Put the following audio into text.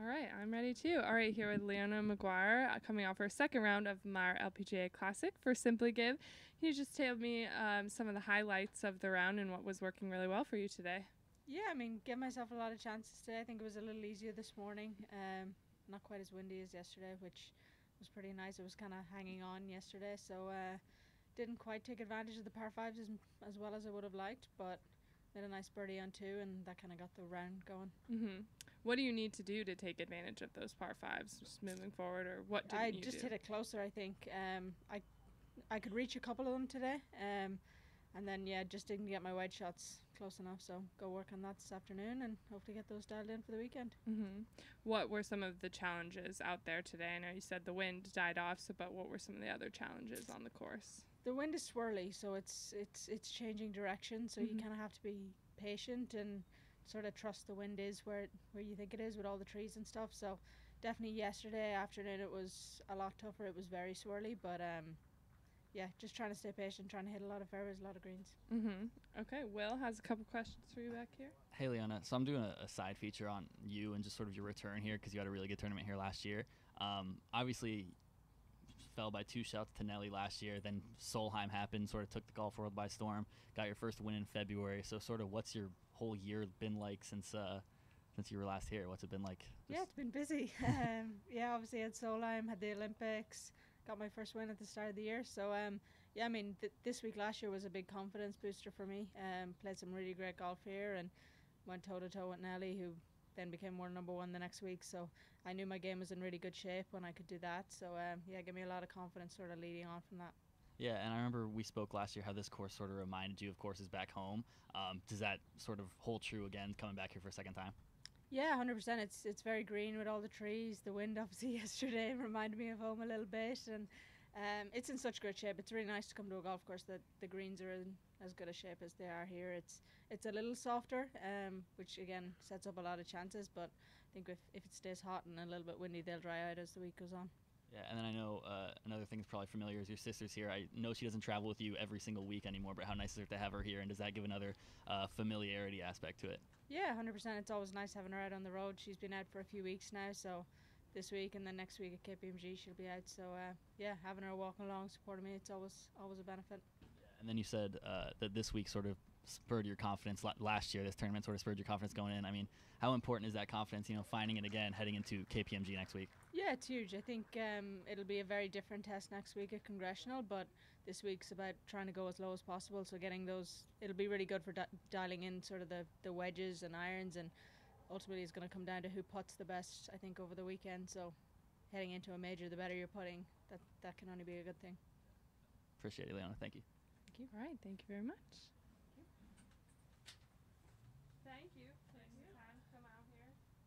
All right, I'm ready too. All right, here with Leona Maguire, coming off her second round of Meijer LPGA Classic for Simply Give. Can you just tell me some of the highlights of the round and what was working really well for you today? Yeah, I mean, give myself a lot of chances today. I think it was a little easier this morning. Not quite as windy as yesterday, which was pretty nice. It was kind of hanging on yesterday, so didn't quite take advantage of the par fives as well as I would have liked, but made a nice birdie on two, and that kind of got the round going. What do you need to do to take advantage of those par fives, just moving forward, or what I didn't you just do? hit it closer, I think. I could reach a couple of them today, and then just didn't get my wedge shots close enough. So go work on that this afternoon and hopefully get those dialed in for the weekend. What were some of the challenges out there today? I know you said the wind died off, but what were some of the other challenges on the course? The wind is swirly, so it's changing direction. So you kind of have to be patient and sort of trust the wind is where you think it is with all the trees and stuff. So definitely yesterday afternoon it was a lot tougher. It was very swirly, but just trying to stay patient, trying to hit a lot of fairways, a lot of greens. Okay, Will has a couple questions for you back here. Hey, Leona. So I'm doing a side feature on you and just sort of your return here because you had a really good tournament here last year. Obviously, fell by 2 shots to Nelly last year. Then Solheim happened, sort of took the golf world by storm. Got your first win in February. So sort of what's your whole year been like since you were last here? What's it been like? Yeah, it's been busy. Obviously had Solheim, had the Olympics, got my first win at the start of the year. So I mean, this week last year was a big confidence booster for me. Played some really great golf here and went toe to toe with Nelly, who then became world number one the next week. So I knew my game was in really good shape when I could do that. So gave me a lot of confidence sort of leading on from that. Yeah, and I remember we spoke last year how this course sort of reminded you of courses back home. Does that sort of hold true again coming back here for a second time? Yeah, 100%. It's very green with all the trees. The wind obviously yesterday reminded me of home a little bit, and it's in such great shape. It's really nice to come to a golf course that the greens are in as good a shape as they are here. It's a little softer, which again sets up a lot of chances, but I think if it stays hot and a little bit windy, they'll dry out as the week goes on. Yeah, and then I know another thing that's probably familiar is your sister's here. I know she doesn't travel with you every single week anymore, but how nice is it to have her here, and does that give another familiarity aspect to it? Yeah, 100%. It's always nice having her out on the road. She's been out for a few weeks now, so this week and then next week at KPMG she'll be out. So having her walking along, supporting me, it's always a benefit. And then you said that this week sort of spurred your confidence. Last year, this tournament sort of spurred your confidence going in. I mean, how important is that confidence, finding it again heading into KPMG next week? Yeah, it's huge. I think it'll be a very different test next week at Congressional, but this week's about trying to go as low as possible. So getting those, it'll be really good for dialing in sort of the wedges and irons, and ultimately it's going to come down to who putts the best, I think, over the weekend. So heading into a major, the better you're putting, that can only be a good thing. Appreciate it, Leona. Thank you. All right, thank you very much.